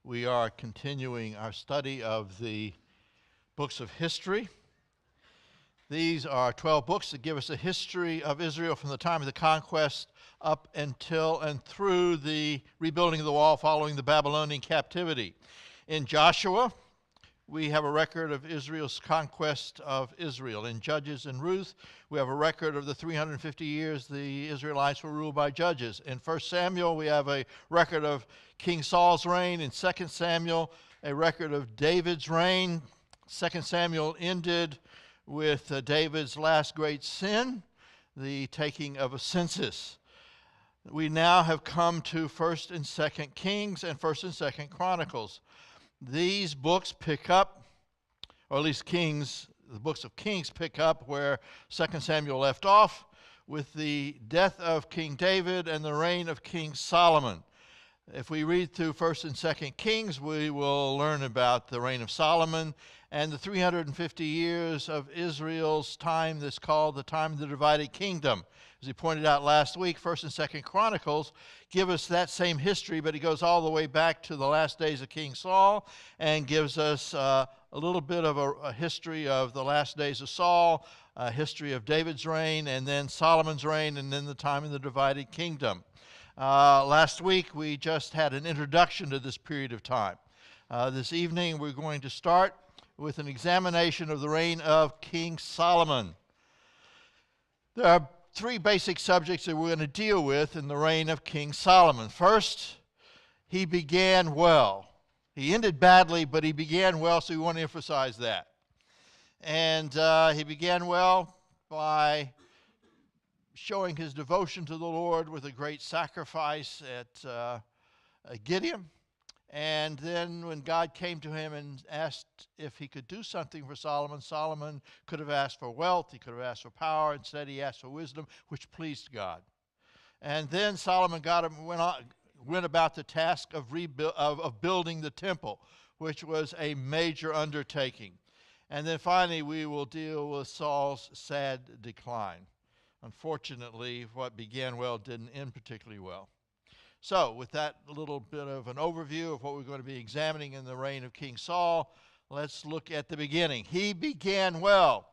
We are continuing our study of the books of history. These are 12 books that give us a history of Israel from the time of the conquest up until and through the rebuilding of the wall following the Babylonian captivity. In Joshua, we have a record of Israel's conquest of Israel. In Judges and Ruth, we have a record of the 350 years the Israelites were ruled by judges. In 1 Samuel, we have a record of King Saul's reign. In 2 Samuel, a record of David's reign. 2 Samuel ended with David's last great sin, the taking of a census. We now have come to 1st and 2nd Kings and 1st and 2nd Chronicles. These books pick up, or at least the books of Kings pick up where 2 Samuel left off with the death of King David and the reign of King Solomon. If we read through 1st and 2nd Kings, we will learn about the reign of Solomon and the 350 years of Israel's time that's called the time of the divided kingdom. As he pointed out last week, 1st and 2nd Chronicles give us that same history, but it goes all the way back to the last days of King Saul and gives us a little bit of a history of the last days of Saul, a history of David's reign, and then Solomon's reign, and then the time of the divided kingdom. Last week, we just had an introduction to this period of time. This evening, we're going to start with an examination of the reign of King Solomon. There are three basic subjects that we're going to deal with in the reign of King Solomon. First, he began well. He ended badly, but he began well, so we want to emphasize that. And he began well by showing his devotion to the Lord with a great sacrifice at Gibeon. And then when God came to him and asked if he could do something for Solomon, Solomon could have asked for wealth, he could have asked for power. Instead, he asked for wisdom, which pleased God. And then Solomon went about the task of building the temple, which was a major undertaking. And then finally, we will deal with Saul's sad decline. Unfortunately, what began well didn't end particularly well. So, with that little bit of an overview of what we're going to be examining in the reign of King Saul, let's look at the beginning. He began well.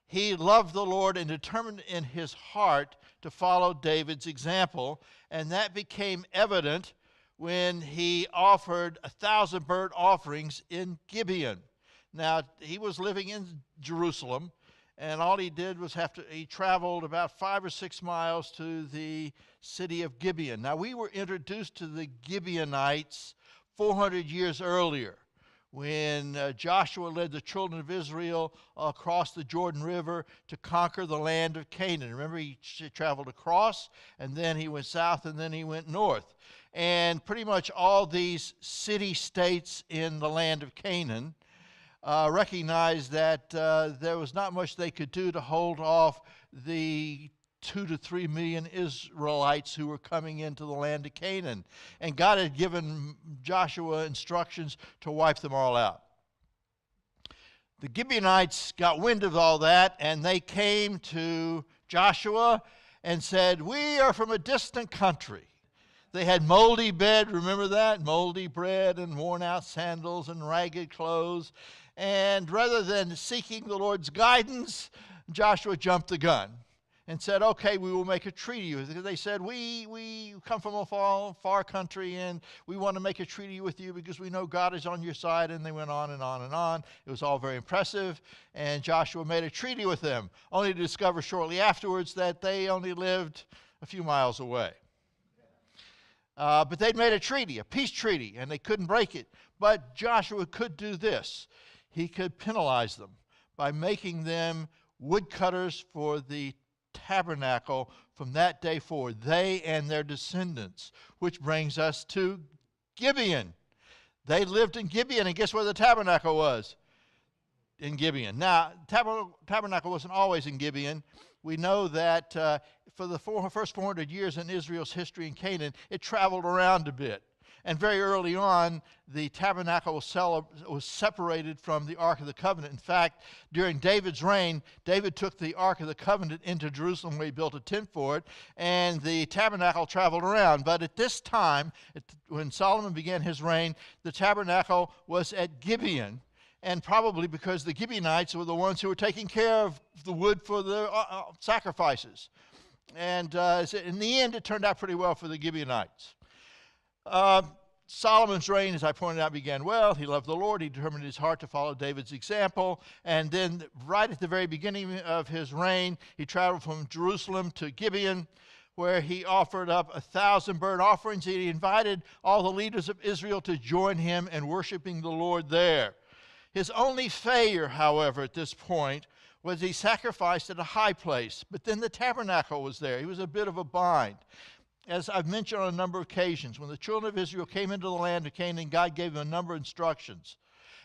He loved the Lord and determined in his heart to follow David's example, and that became evident when he offered 1,000 burnt offerings in Gibeon. Now, he was living in Jerusalem, and all he did was he traveled about 5 or 6 miles to the city of Gibeon. Now, we were introduced to the Gibeonites 400 years earlier when Joshua led the children of Israel across the Jordan River to conquer the land of Canaan. Remember, he traveled across, and then he went south, and then he went north. And pretty much all these city-states in the land of Canaan recognized that there was not much they could do to hold off the 2 to 3 million Israelites who were coming into the land of Canaan. And God had given Joshua instructions to wipe them all out. The Gibeonites got wind of all that, and they came to Joshua and said, "We are from a distant country." They had moldy bread, remember that? Moldy bread and worn out sandals and ragged clothes. And rather than seeking the Lord's guidance, Joshua jumped the gun and said, "Okay, we will make a treaty with you." They said, we come from a far country, and we want to make a treaty with you because we know God is on your side. And they went on and on and on. It was all very impressive. And Joshua made a treaty with them, only to discover shortly afterwards that they only lived a few miles away. But they'd made a treaty, a peace treaty, and they couldn't break it. But Joshua could do this. He could penalize them by making them woodcutters for the tabernacle from that day forward, they and their descendants, which brings us to Gibeon. They lived in Gibeon, and guess where the tabernacle was? In Gibeon. Now, tabernacle wasn't always in Gibeon. We know that for the first 400 years in Israel's history in Canaan, it traveled around a bit. And very early on, the tabernacle was separated from the Ark of the Covenant. In fact, during David's reign, David took the Ark of the Covenant into Jerusalem where he built a tent for it, and the tabernacle traveled around. But at this time, when Solomon began his reign, the tabernacle was at Gibeon, and probably because the Gibeonites were the ones who were taking care of the wood for the sacrifices. And in the end, it turned out pretty well for the Gibeonites. Solomon's reign, as I pointed out, began well. He loved the Lord. He determined in his heart to follow David's example. And then right at the very beginning of his reign, he traveled from Jerusalem to Gibeon, where he offered up 1,000 burnt offerings. He invited all the leaders of Israel to join him in worshiping the Lord there. His only failure, however, at this point, was he sacrificed at a high place. But then the tabernacle was there. He was a bit of a bind. As I've mentioned on a number of occasions, when the children of Israel came into the land of Canaan, God gave them a number of instructions.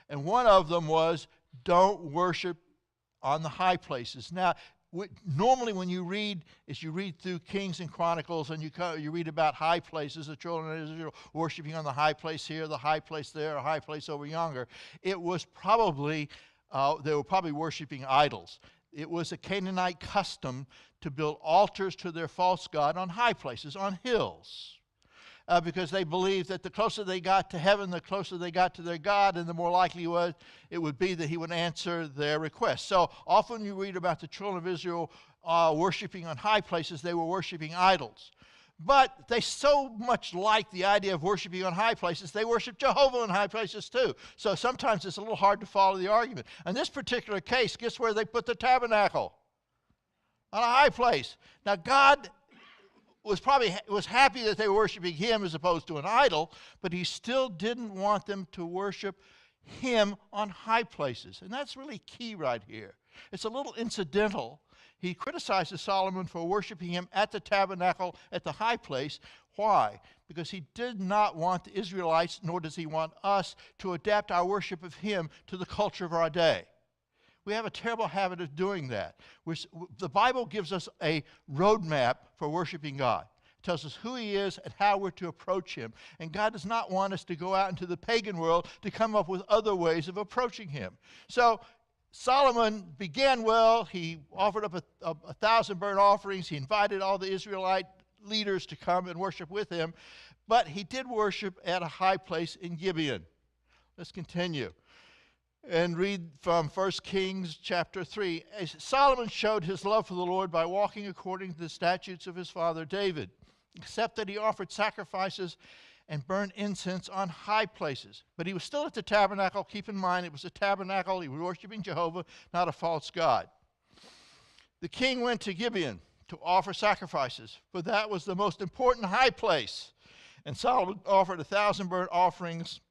And one of them was, don't worship on the high places. Now, normally when you read through Kings and Chronicles, and you read about high places, the children of Israel worshiping on the high place here, the high place there, a high place over yonder, it was probably, they were probably worshiping idols. It was a Canaanite custom to build altars to their false god on high places, on hills, because they believed that the closer they got to heaven, the closer they got to their God, and the more likely it would be that he would answer their request. So often you read about the children of Israel worshiping on high places. They were worshiping idols. But they so much liked the idea of worshiping on high places, they worship Jehovah on high places too. So sometimes it's a little hard to follow the argument. In this particular case, guess where they put the tabernacle? On a high place. Now God was happy that they were worshiping him as opposed to an idol, but he still didn't want them to worship him on high places. And that's really key right here. It's a little incidental. He criticizes Solomon for worshiping him at the tabernacle at the high place. Why? Because he did not want the Israelites, nor does he want us, to adapt our worship of him to the culture of our day. We have a terrible habit of doing that. The Bible gives us a roadmap for worshiping God. It tells us who he is and how we're to approach him. And God does not want us to go out into the pagan world to come up with other ways of approaching him. So Solomon began well. He offered up 1,000 burnt offerings. He invited all the Israelite leaders to come and worship with him. But he did worship at a high place in Gibeon. Let's continue and read from 1 Kings chapter 3. Solomon showed his love for the Lord by walking according to the statutes of his father David, except that he offered sacrifices and burned incense on high places. But he was still at the tabernacle. Keep in mind, it was a tabernacle. He was worshiping Jehovah, not a false god. The king went to Gibeon to offer sacrifices, for that was the most important high place. And Solomon offered 1,000 burnt offerings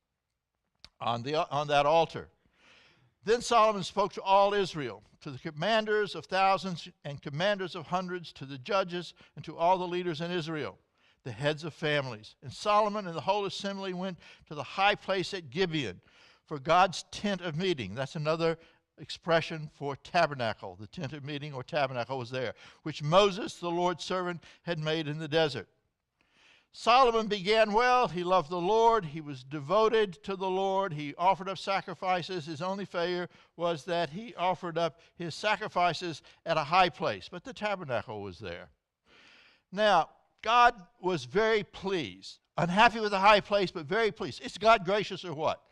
on that altar. Then Solomon spoke to all Israel, to the commanders of thousands and commanders of hundreds, to the judges, and to all the leaders in Israel, the heads of families. And Solomon and the whole assembly went to the high place at Gibeon for God's tent of meeting. That's another expression for tabernacle. The tent of meeting or tabernacle was there, which Moses, the Lord's servant, had made in the desert. Solomon began well. He loved the Lord. He was devoted to the Lord. He offered up sacrifices. His only failure was that he offered up his sacrifices at a high place, but the tabernacle was there. Now, God was very pleased. Unhappy with the high place, but very pleased. Is God gracious or what?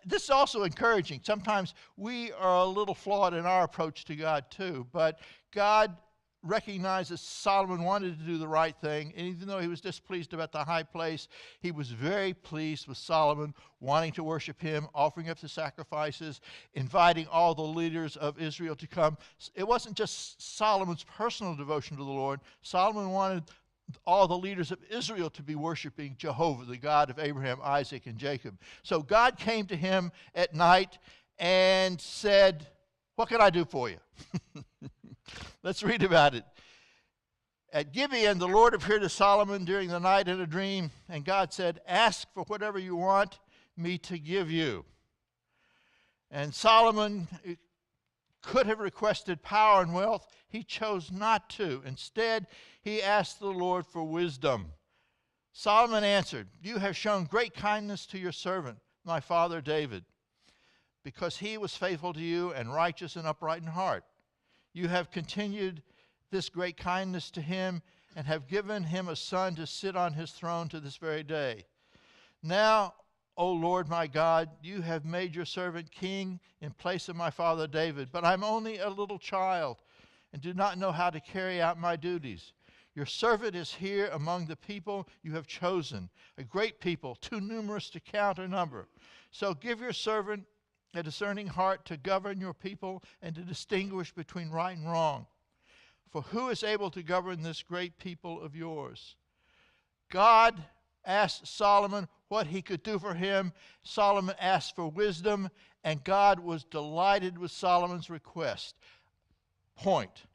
This is also encouraging. Sometimes we are a little flawed in our approach to God too, but God recognized that Solomon wanted to do the right thing, and even though he was displeased about the high place, he was very pleased with Solomon wanting to worship him, offering up the sacrifices, inviting all the leaders of Israel to come. It wasn't just Solomon's personal devotion to the Lord. Solomon wanted all the leaders of Israel to be worshiping Jehovah, the God of Abraham, Isaac, and Jacob. So God came to him at night and said, "What can I do for you?" Let's read about it. At Gibeon, the Lord appeared to Solomon during the night in a dream, and God said, "Ask for whatever you want me to give you." And Solomon could have requested power and wealth. He chose not to. Instead, he asked the Lord for wisdom. Solomon answered, "You have shown great kindness to your servant, my father David, because he was faithful to you and righteous and upright in heart. You have continued this great kindness to him and have given him a son to sit on his throne to this very day. Now, O Lord my God, you have made your servant king in place of my father David, but I'm only a little child and do not know how to carry out my duties. Your servant is here among the people you have chosen, a great people, too numerous to count or number. So give your servant a discerning heart to govern your people and to distinguish between right and wrong. For who is able to govern this great people of yours?" God asked Solomon what he could do for him. Solomon asked for wisdom, and God was delighted with Solomon's request. Point.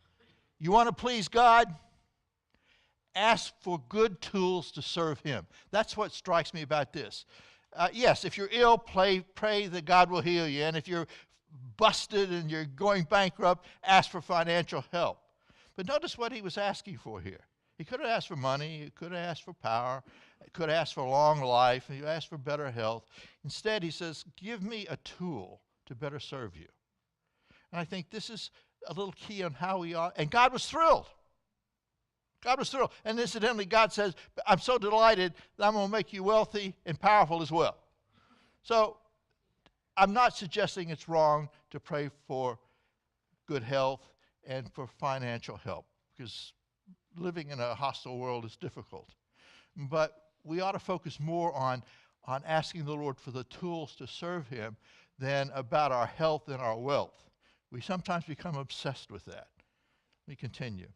You want to please God? Ask for good tools to serve him. That's what strikes me about this. Yes, if you're ill, pray that God will heal you. And if you're busted and you're going bankrupt, ask for financial help. But notice what he was asking for here. He could have asked for money. He could have asked for power. He could have asked for long life. He asked for better health. Instead, he says, give me a tool to better serve you. And I think this is a little key on how we are. And God was thrilled. God was thrilled. And incidentally, God says, I'm so delighted that I'm going to make you wealthy and powerful as well. So I'm not suggesting it's wrong to pray for good health and for financial help, because living in a hostile world is difficult. But we ought to focus more on asking the Lord for the tools to serve him than about our health and our wealth. We sometimes become obsessed with that. Let me continue.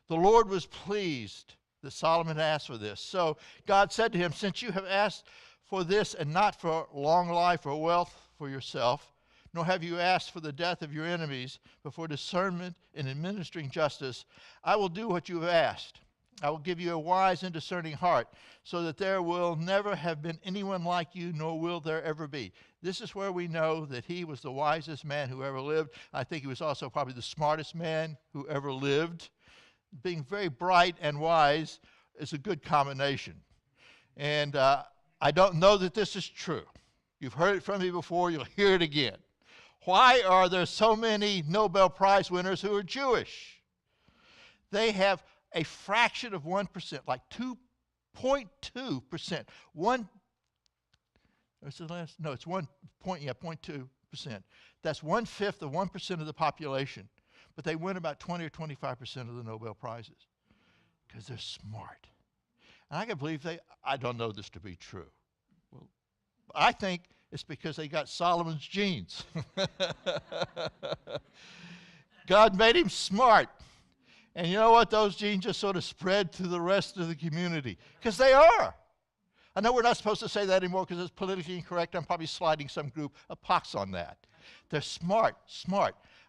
The Lord was pleased that Solomon asked for this. So God said to him, since you have asked for this and not for long life or wealth for yourself, nor have you asked for the death of your enemies, but for discernment in administering justice, I will do what you have asked. I will give you a wise and discerning heart, so that there will never have been anyone like you, nor will there ever be. This is where we know that he was the wisest man who ever lived. I think he was also probably the smartest man who ever lived. Being very bright and wise is a good combination. And I don't know that this is true. You've heard it from me before. You'll hear it again. Why are there so many Nobel Prize winners who are Jewish? They have a fraction of 1%, like 2.2%. What's the last? No, it's 0.2%. That's 1/5 of 1% of the population. But they win about 20 or 25% of the Nobel Prizes because they're smart. And I can believe I don't know this to be true. Well, I think it's because they got Solomon's genes. God made him smart. And you know what? Those genes just sort of spread to the rest of the community because they are. I know we're not supposed to say that anymore because it's politically incorrect. I'm probably sliding some group a pox on that. They're smart.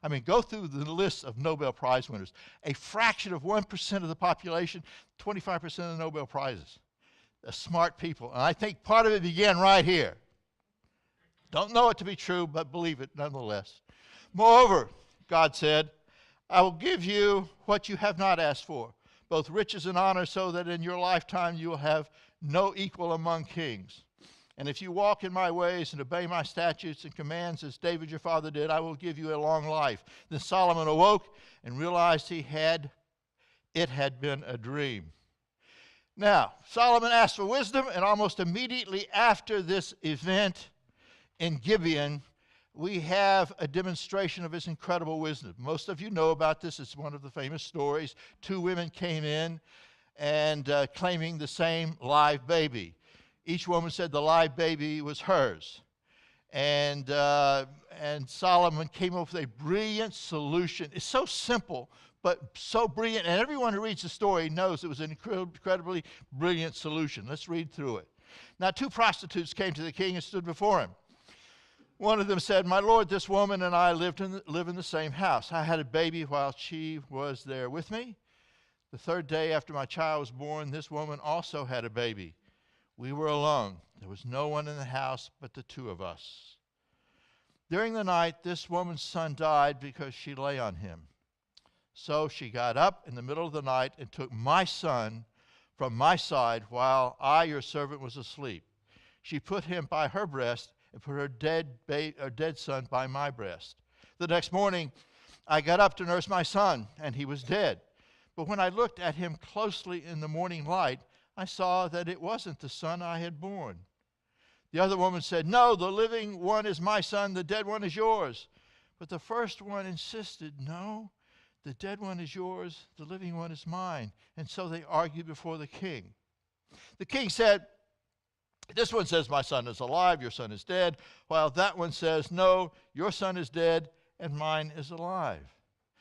I mean, go through the list of Nobel Prize winners. A fraction of 1% of the population, 25% of the Nobel Prizes. They're smart people. And I think part of it began right here. Don't know it to be true, but believe it nonetheless. Moreover, God said, I will give you what you have not asked for, both riches and honor, so that in your lifetime you will have no equal among kings. And if you walk in my ways and obey my statutes and commands as David your father did, I will give you a long life. Then Solomon awoke and realized it had been a dream. Now, Solomon asked for wisdom, and almost immediately after this event in Gibeon, we have a demonstration of his incredible wisdom. Most of you know about this. It's one of the famous stories. 2 women came in and claiming the same live baby. Each woman said the live baby was hers. And Solomon came up with a brilliant solution. It's so simple, but so brilliant. And everyone who reads the story knows it was an incredibly brilliant solution. Let's read through it. Now, 2 prostitutes came to the king and stood before him. One of them said, my lord, this woman and I live in the same house. I had a baby while she was there with me. The 3rd day after my child was born, this woman also had a baby. We were alone. There was no one in the house but the 2 of us. During the night, this woman's son died because she lay on him. So she got up in the middle of the night and took my son, from my side while I, your servant, was asleep. She put him by her breast and put her dead son by my breast. The next morning, I got up to nurse my son, and he was dead. But when I looked at him closely in the morning light, I saw that it wasn't the son I had born. The other woman said, no, the living one is my son, the dead one is yours. But the first one insisted, no, the dead one is yours, the living one is mine. And so they argued before the king. The king said, this one says my son is alive, your son is dead, while that one says, no, your son is dead and mine is alive.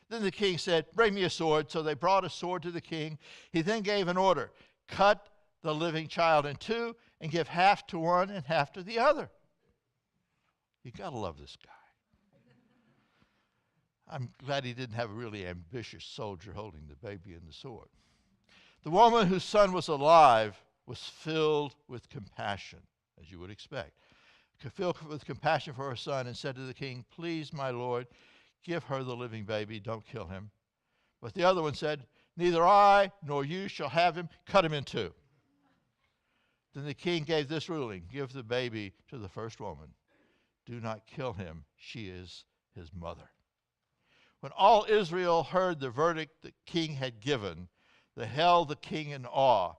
Then the king said, bring me a sword. So they brought a sword to the king. He then gave an order, cut the living child in two and give half to one and half to the other. You got to love this guy. I'm glad he didn't have a really ambitious soldier holding the baby and the sword. The woman whose son was alive was filled with compassion, as you would expect. Filled with compassion for her son and said to the king, please, my lord, give her the living baby, don't kill him. But the other one said, neither I nor you shall have him, cut him in two. Then the king gave this ruling, give the baby to the first woman. Do not kill him, she is his mother. When all Israel heard the verdict the king had given, they held the king in awe,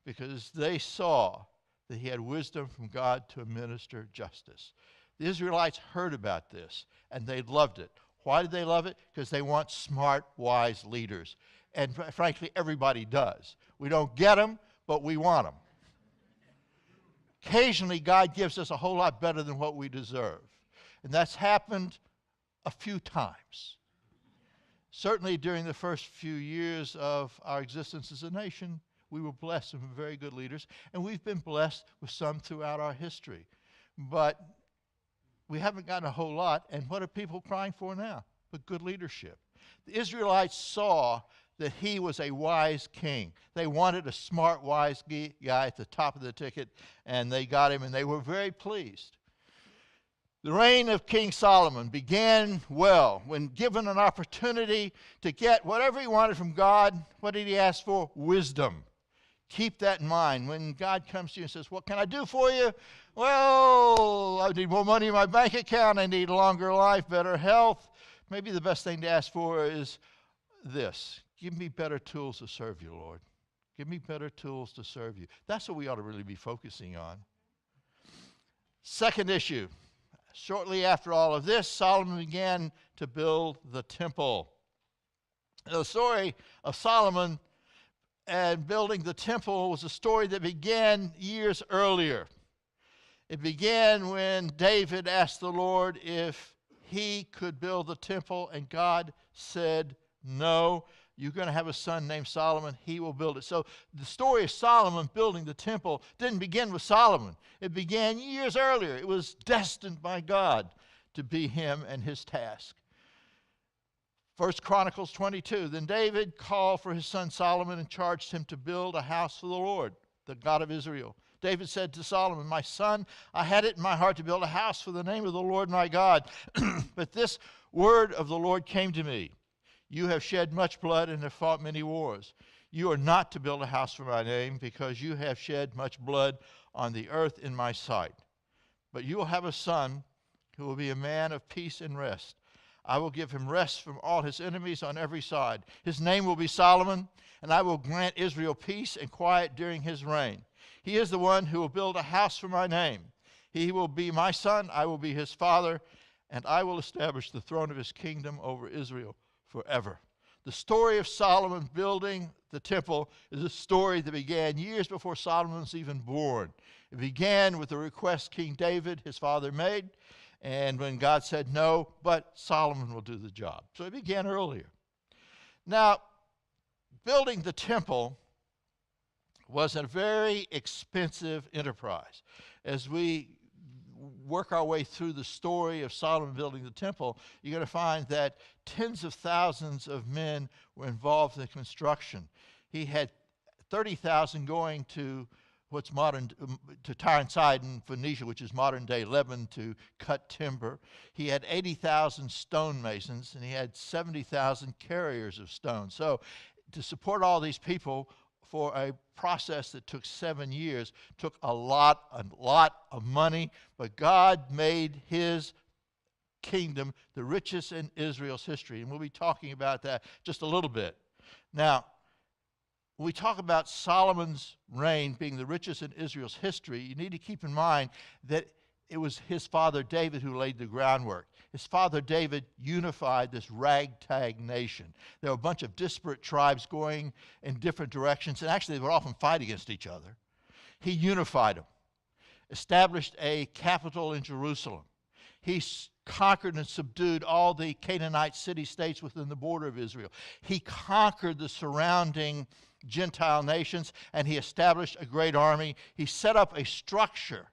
because they saw that he had wisdom from God to administer justice. The Israelites heard about this, and they loved it. Why did they love it? Because they want smart, wise leaders. And frankly, everybody does. We don't get them, but we want them. Occasionally, God gives us a whole lot better than what we deserve. And that's happened a few times. Certainly during the first few years of our existence as a nation, we were blessed with very good leaders, and we've been blessed with some throughout our history. But we haven't gotten a whole lot, and what are people crying for now? But good leadership. The Israelites saw that he was a wise king. They wanted a smart, wise guy at the top of the ticket, and they got him, and they were very pleased. The reign of King Solomon began well. When given an opportunity to get whatever he wanted from God, what did he ask for? Wisdom. Keep that in mind. When God comes to you and says, what can I do for you? Well, I need more money in my bank account. I need a longer life, better health. Maybe the best thing to ask for is this. Give me better tools to serve you, Lord. Give me better tools to serve you. That's what we ought to really be focusing on. Second issue. Shortly after all of this, Solomon began to build the temple. The story of Solomon and building the temple was a story that began years earlier. It began when David asked the Lord if he could build the temple, and God said, no, you're going to have a son named Solomon. He will build it. So the story of Solomon building the temple didn't begin with Solomon. It began years earlier. It was destined by God to be him and his task. 1 Chronicles 22, then David called for his son Solomon and charged him to build a house for the Lord, the God of Israel. David said to Solomon, my son, I had it in my heart to build a house for the name of the Lord my God. But this word of the Lord came to me. You have shed much blood and have fought many wars. You are not to build a house for my name, because you have shed much blood on the earth in my sight. But you will have a son who will be a man of peace and rest. I will give him rest from all his enemies on every side. His name will be Solomon, and I will grant Israel peace and quiet during his reign. He is the one who will build a house for my name. He will be my son, I will be his father, and I will establish the throne of his kingdom over Israel forever. The story of Solomon building the temple is a story that began years before Solomon was even born. It began with the request King David, his father, made, and when God said no, but Solomon will do the job. So it began earlier. Now, building the temple was a very expensive enterprise. As we work our way through the story of Solomon building the temple, you're going to find that tens of thousands of men were involved in the construction. He had 30,000 going to what's modern, to Tyre and Sidon, Phoenicia, which is modern-day Lebanon, to cut timber. He had 80,000 stonemasons, and he had 70,000 carriers of stone. So to support all these people, for a process that took 7 years, took a lot of money, but God made his kingdom the richest in Israel's history. And we'll be talking about that just a little bit. Now, when we talk about Solomon's reign being the richest in Israel's history, you need to keep in mind that it was his father David who laid the groundwork. His father David unified this ragtag nation. There were a bunch of disparate tribes going in different directions, and actually they would often fight against each other. He unified them, established a capital in Jerusalem. He conquered and subdued all the Canaanite city-states within the border of Israel. He conquered the surrounding Gentile nations, and he established a great army. He set up a structure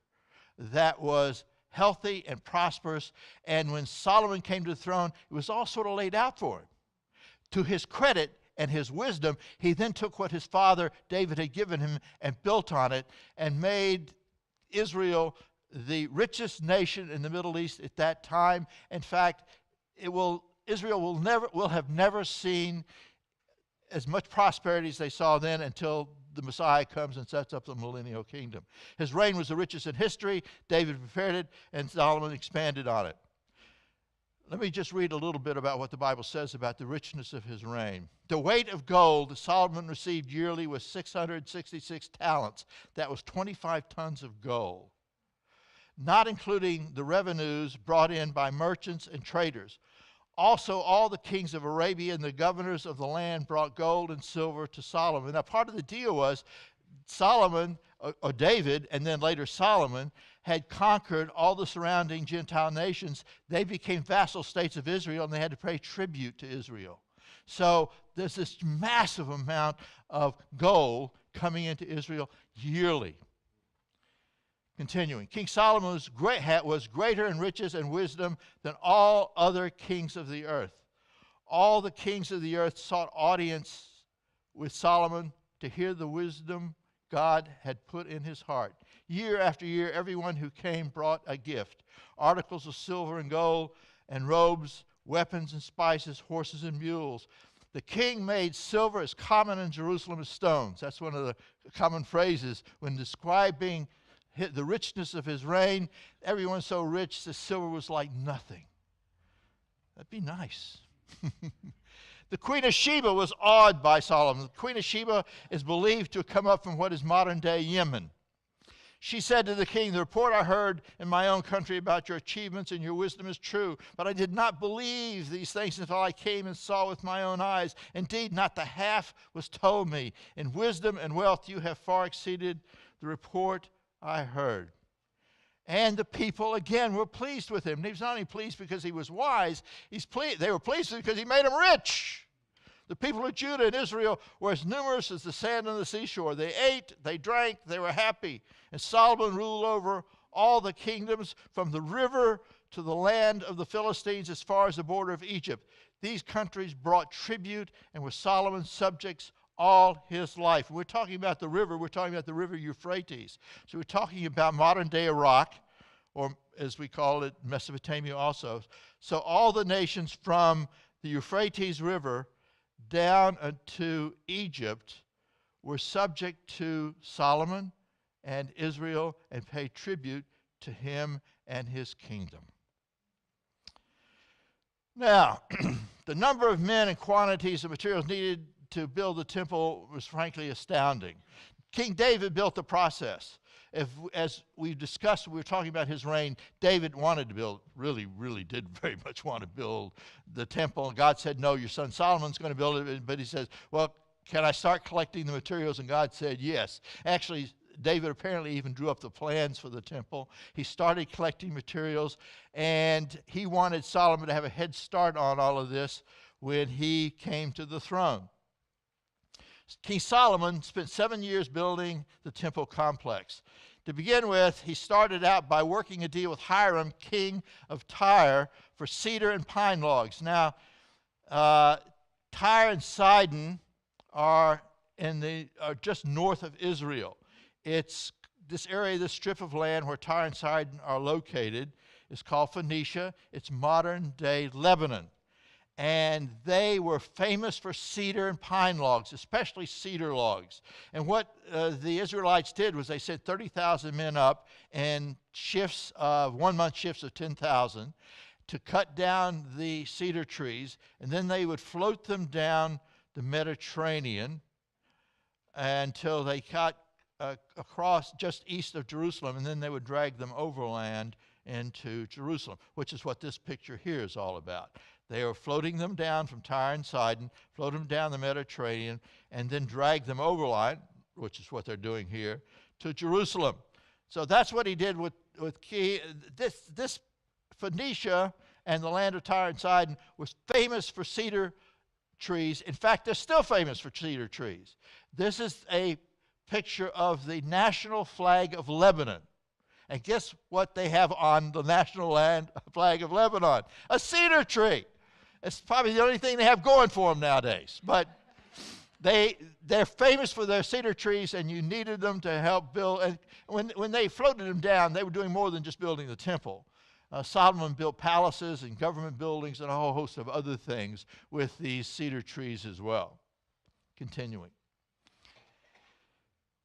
that was healthy and prosperous, and when Solomon came to the throne, it was all sort of laid out for him. To his credit and his wisdom, he then took what his father David had given him and built on it and made Israel the richest nation in the Middle East at that time. In fact, Israel will have never seen as much prosperity as they saw then until the Messiah comes and sets up the millennial kingdom. His reign was the richest in history. David prepared it, and Solomon expanded on it. Let me just read a little bit about what the Bible says about the richness of his reign. The weight of gold that Solomon received yearly was 666 talents. That was 25 tons of gold, not including the revenues brought in by merchants and traders. Also, all the kings of Arabia and the governors of the land brought gold and silver to Solomon. Now, part of the deal was Solomon, or David, and then later Solomon, had conquered all the surrounding Gentile nations. They became vassal states of Israel, and they had to pay tribute to Israel. So there's this massive amount of gold coming into Israel yearly. Continuing, King Solomon was greater in riches and wisdom than all other kings of the earth. All the kings of the earth sought audience with Solomon to hear the wisdom God had put in his heart. Year after year, everyone who came brought a gift, articles of silver and gold, and robes, weapons and spices, horses and mules. The king made silver as common in Jerusalem as stones. That's one of the common phrases when describing the richness of his reign. Everyone's so rich that silver was like nothing. That'd be nice. The Queen of Sheba was awed by Solomon. The Queen of Sheba is believed to have come up from what is modern-day Yemen. She said to the king, "The report I heard in my own country about your achievements and your wisdom is true, but I did not believe these things until I came and saw with my own eyes. Indeed, not the half was told me. In wisdom and wealth you have far exceeded the report I heard." And the people, again, were pleased with him. And he was not only pleased because he was wise, they were pleased because he made them rich. The people of Judah and Israel were as numerous as the sand on the seashore. They ate, they drank, they were happy. And Solomon ruled over all the kingdoms from the river to the land of the Philistines as far as the border of Egypt. These countries brought tribute and were Solomon's subjects all his life. We're talking about the river. We're talking about the river Euphrates. So we're talking about modern-day Iraq, or as we call it, Mesopotamia also. So all the nations from the Euphrates River down to Egypt were subject to Solomon and Israel and paid tribute to him and his kingdom. Now, the number of men and quantities of materials needed to build the temple was frankly astounding. King David built the process. As we discussed, we were talking about his reign, David wanted to build, really did very much want to build the temple. And God said, no, your son Solomon's going to build it. But he says, well, can I start collecting the materials? And God said, yes. Actually, David apparently even drew up the plans for the temple. He started collecting materials, and he wanted Solomon to have a head start on all of this when he came to the throne. King Solomon spent 7 years building the temple complex. To begin with, he started out by working a deal with Hiram, king of Tyre, for cedar and pine logs. Now, Tyre and Sidon are just north of Israel. It's this area, this strip of land where Tyre and Sidon are located, is called Phoenicia. It's modern-day Lebanon. and they were famous for cedar and pine logs, especially cedar logs. And what the Israelites did was they sent 30,000 men up in shifts of 1 month shifts of 10,000 to cut down the cedar trees, and then they would float them down the Mediterranean until they got across just east of Jerusalem, and then they would drag them overland into Jerusalem, which is what this picture here is all about. They are floating them down from Tyre and Sidon, float them down the Mediterranean, and then drag them overland, which is what they're doing here, to Jerusalem. So that's what he did with this Phoenicia and the land of Tyre and Sidon was famous for cedar trees. In fact, they're still famous for cedar trees. This is a picture of the national flag of Lebanon. And guess what they have on the national flag of Lebanon? A cedar tree. It's probably the only thing they have going for them nowadays. But they're famous for their cedar trees, and you needed them to help build. And when they floated them down, they were doing more than just building the temple. Solomon built palaces and government buildings and a whole host of other things with these cedar trees as well. Continuing.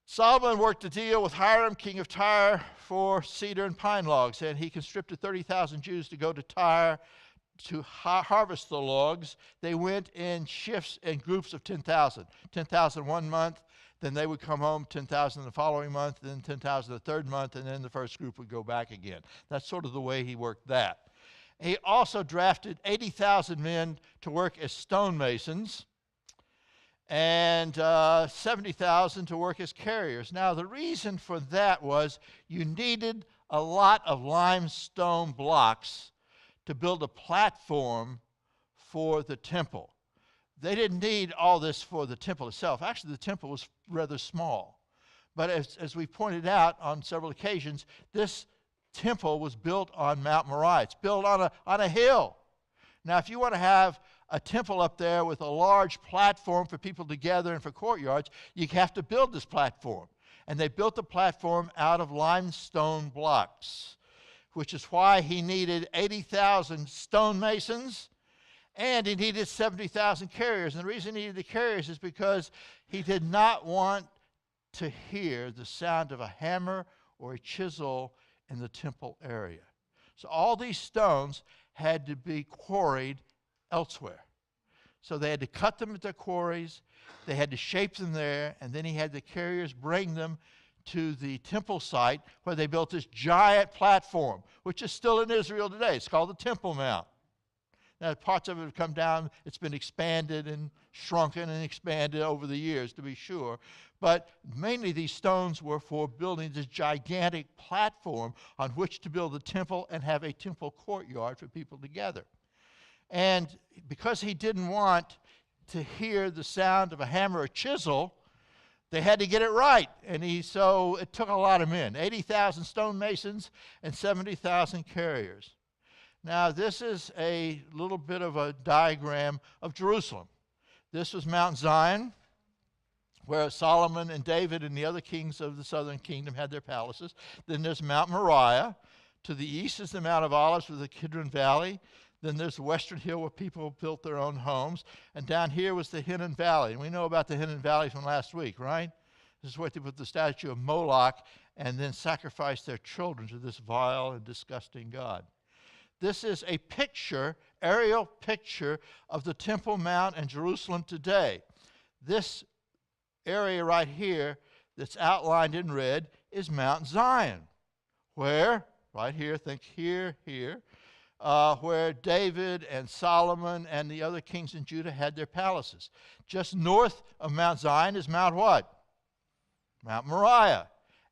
Solomon worked a deal with Hiram, king of Tyre, for cedar and pine logs, and he conscripted 30,000 Jews to go to Tyre to harvest the logs. They went in shifts and groups of 10,000. 10,000 1 month, then they would come home, 10,000 the following month, then 10,000 the third month, and then the first group would go back again. That's sort of the way he worked that. He also drafted 80,000 men to work as stonemasons, and 70,000 to work as carriers. Now, the reason for that was you needed a lot of limestone blocks to build a platform for the temple. They didn't need all this for the temple itself. Actually, the temple was rather small. But as we pointed out on several occasions, this temple was built on Mount Moriah. It's built on a hill. Now, if you want to have a temple up there with a large platform for people to gather and for courtyards, you have to build this platform. And they built the platform out of limestone blocks, which is why he needed 80,000 stonemasons, and he needed 70,000 carriers. And the reason he needed the carriers is because he did not want to hear the sound of a hammer or a chisel in the temple area. So all these stones had to be quarried elsewhere. So they had to cut them at their quarries, they had to shape them there, and then he had the carriers bring them to the temple site where they built this giant platform, which is still in Israel today. It's called the Temple Mount. Now, parts of it have come down. It's been expanded and shrunken and expanded over the years, to be sure. But mainly these stones were for building this gigantic platform on which to build the temple and have a temple courtyard for people to gather. And because he didn't want to hear the sound of a hammer or chisel, they had to get it right. And so it took a lot of men, 80,000 stonemasons and 70,000 carriers. Now, this is a little bit of a diagram of Jerusalem. This was Mount Zion, where Solomon and David and the other kings of the southern kingdom had their palaces. Then there's Mount Moriah. To the east is the Mount of Olives with the Kidron Valley. Then there's the Western Hill where people built their own homes. And down here was the Hinnom Valley. And we know about the Hinnom Valley from last week, right? This is where they put the statue of Moloch and then sacrificed their children to this vile and disgusting god. This is a picture, aerial picture of the Temple Mount in Jerusalem today. This area right here that's outlined in red is Mount Zion, where, right here, think here, where David and Solomon and the other kings in Judah had their palaces. Just north of Mount Zion is Mount what? Mount Moriah.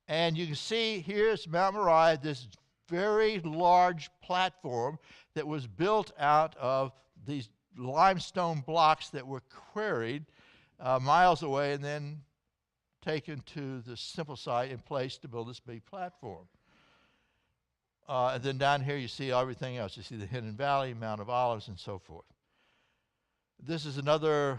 And you can see here's Mount Moriah, this very large platform that was built out of these limestone blocks that were quarried miles away and then taken to the simple site and placed to build this big platform. And then down here you see everything else. You see the Hinnom Valley, Mount of Olives, and so forth. This is another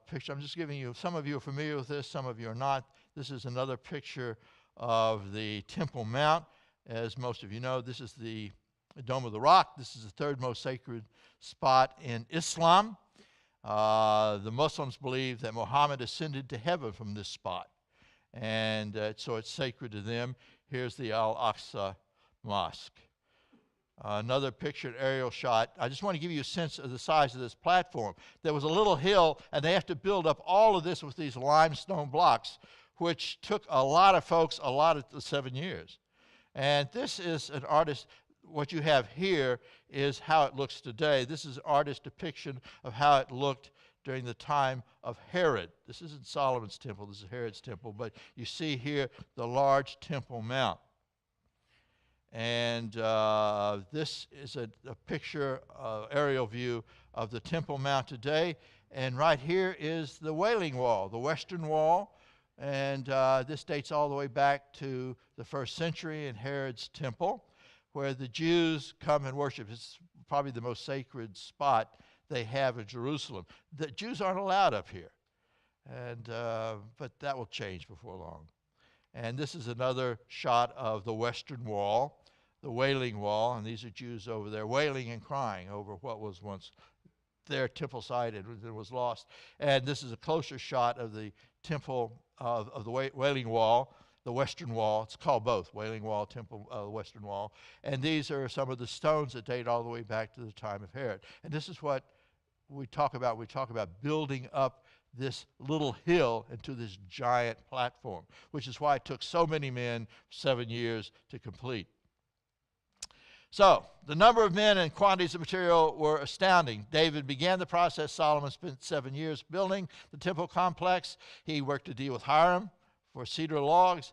picture. I'm just giving you, some of you are familiar with this, some of you are not. This is another picture of the Temple Mount. As most of you know, this is the the Dome of the Rock. This is the third most sacred spot in Islam. The Muslims believe that Muhammad ascended to heaven from this spot, and so it's sacred to them. Here's the Al-Aqsa Mosque. Another picture, an aerial shot. I just want to give you a sense of the size of this platform. There was a little hill, and they have to build up all of this with these limestone blocks, which took a lot of folks a lot of 7 years. And this is an artist. What you have here is how it looks today. This is an artist's depiction of how it looked during the time of Herod. This isn't Solomon's temple, this is Herod's temple, but you see here the large Temple Mount. And this is a picture, aerial view of the Temple Mount today. And right here is the Wailing Wall, the Western Wall. And this dates all the way back to the 1st century in Herod's temple, where the Jews come and worship. It's probably the most sacred spot they have in Jerusalem. The Jews aren't allowed up here, and but that will change before long. And this is another shot of the Western Wall, the Wailing Wall, and these are Jews over there wailing and crying over what was once their temple site and it was lost. And this is a closer shot of the temple of the Wailing Wall, the Western Wall. It's called both, Wailing Wall, Temple, Western Wall. And these are some of the stones that date all the way back to the time of Herod. And this is what we talk about. We talk about building up this little hill into this giant platform, which is why it took so many men 7 years to complete. So, the number of men and quantities of material were astounding. David began the process. Solomon spent 7 years building the temple complex. He worked a deal with Hiram for cedar logs.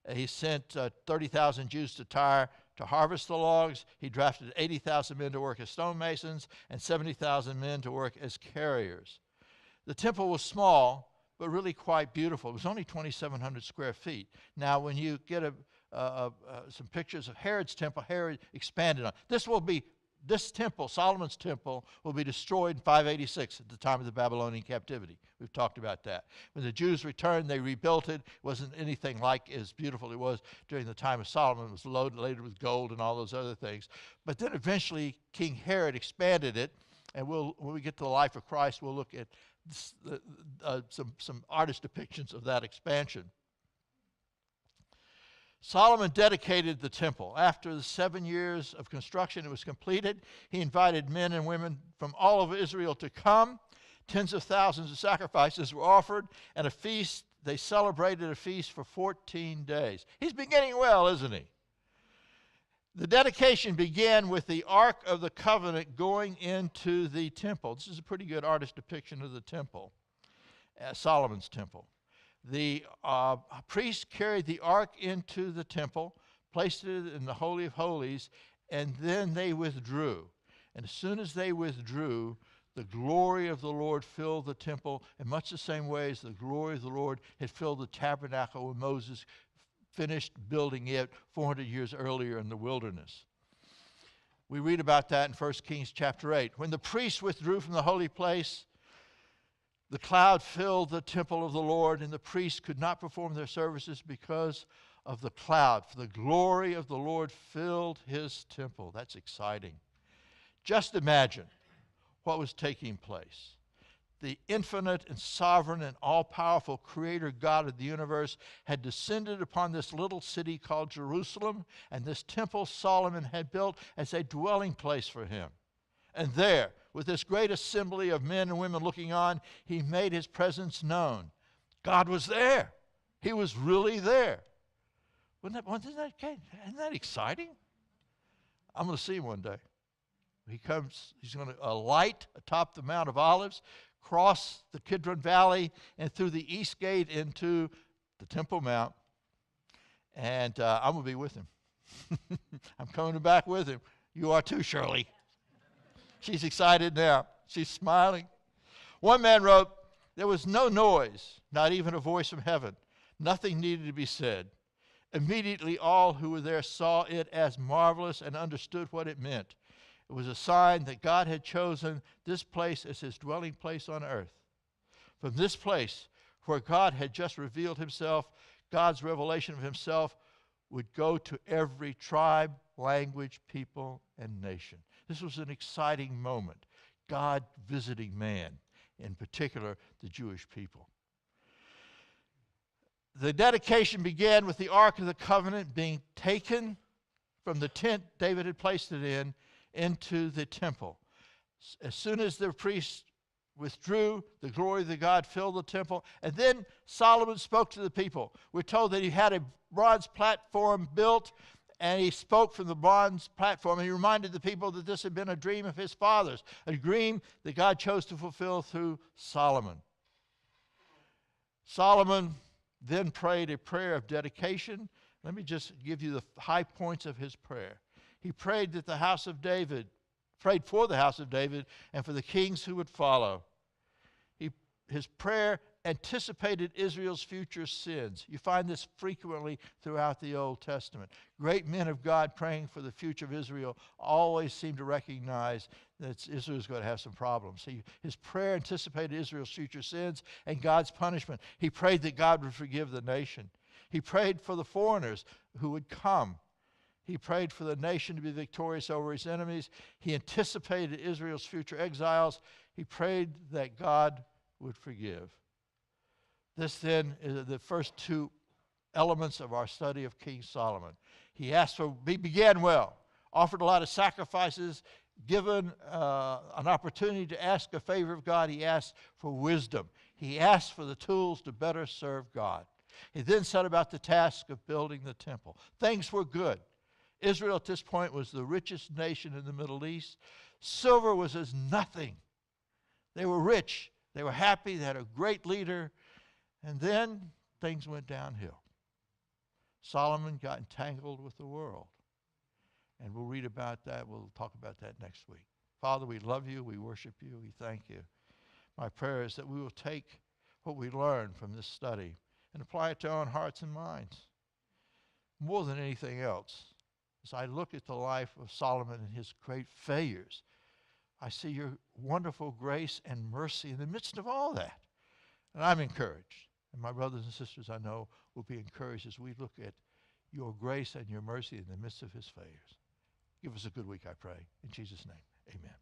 He sent 30,000 Jews to Tyre to harvest the logs. He drafted 80,000 men to work as stonemasons and 70,000 men to work as carriers. The temple was small, but really quite beautiful. It was only 2,700 square feet. Now, when you get some pictures of Herod's temple, Herod expanded on it. This temple, Solomon's temple, will be destroyed in 586 at the time of the Babylonian captivity. We've talked about that. When the Jews returned, they rebuilt it. It wasn't anything like as beautiful as it was during the time of Solomon. It was loaded later with gold and all those other things. But then eventually King Herod expanded it, and when we get to the life of Christ, we'll look at some artist depictions of that expansion. Solomon dedicated the temple. After the 7 years of construction, it was completed. He invited men and women from all over Israel to come. Tens of thousands of sacrifices were offered, and a feast. They celebrated a feast for 14 days. He's beginning well, isn't he? The dedication began with the Ark of the Covenant going into the temple. This is a pretty good artist depiction of the temple, Solomon's temple. The priest carried the ark into the temple, placed it in the Holy of Holies, and then they withdrew. And as soon as they withdrew, the glory of the Lord filled the temple in much the same way as the glory of the Lord had filled the tabernacle when Moses finished building it 400 years earlier in the wilderness. We read about that in 1 Kings chapter 8. When the priests withdrew from the holy place, the cloud filled the temple of the Lord, and the priests could not perform their services because of the cloud. For the glory of the Lord filled his temple. That's exciting. Just imagine what was taking place. The infinite and sovereign and all-powerful creator God of the universe had descended upon this little city called Jerusalem, and this temple Solomon had built as a dwelling place for him. And there, with this great assembly of men and women looking on, he made his presence known. God was there. He was really there. Isn't that exciting? I'm going to see him one day. He comes, he's going to alight atop the Mount of Olives, cross the Kidron Valley, and through the east gate into the Temple Mount. And I'm going to be with him. I'm coming back with him. You are too, Shirley. She's excited now. She's smiling. One man wrote, "There was no noise, not even a voice from heaven. Nothing needed to be said. Immediately all who were there saw it as marvelous and understood what it meant. It was a sign that God had chosen this place as his dwelling place on earth. From this place, where God had just revealed himself, God's revelation of himself would go to every tribe, language, people, and nation. This was an exciting moment. God visiting man, in particular the Jewish people. The dedication began with the Ark of the Covenant being taken from the tent David had placed it in into the temple. As soon as the priests withdrew, the glory of the God filled the temple. And then Solomon spoke to the people. We're told that he had a bronze platform built, and he spoke from the bronze platform, and he reminded the people that this had been a dream of his fathers, a dream that God chose to fulfill through Solomon. Solomon then prayed a prayer of dedication. Let me just give you the high points of his prayer. He prayed that the house of David, prayed for the house of David and for the kings who would follow. His prayer anticipated Israel's future sins. You find this frequently throughout the Old Testament. Great men of God praying for the future of Israel always seem to recognize that Israel's going to have some problems. His prayer anticipated Israel's future sins and God's punishment. He prayed that God would forgive the nation. He prayed for the foreigners who would come. He prayed for the nation to be victorious over his enemies. He anticipated Israel's future exiles. He prayed that God would forgive. This then is the first two elements of our study of King Solomon. He began well, offered a lot of sacrifices, given an opportunity to ask a favor of God. He asked for wisdom. He asked for the tools to better serve God. He then set about the task of building the temple. Things were good. Israel at this point was the richest nation in the Middle East. Silver was as nothing. They were rich. They were happy. They had a great leader. And then things went downhill. Solomon got entangled with the world. And we'll read about that. We'll talk about that next week. Father, we love you. We worship you. We thank you. My prayer is that we will take what we learned from this study and apply it to our own hearts and minds. More than anything else, as I look at the life of Solomon and his great failures, I see your wonderful grace and mercy in the midst of all that. And I'm encouraged. And my brothers and sisters, I know, will be encouraged as we look at your grace and your mercy in the midst of his failures. Give us a good week, I pray. In Jesus' name, amen.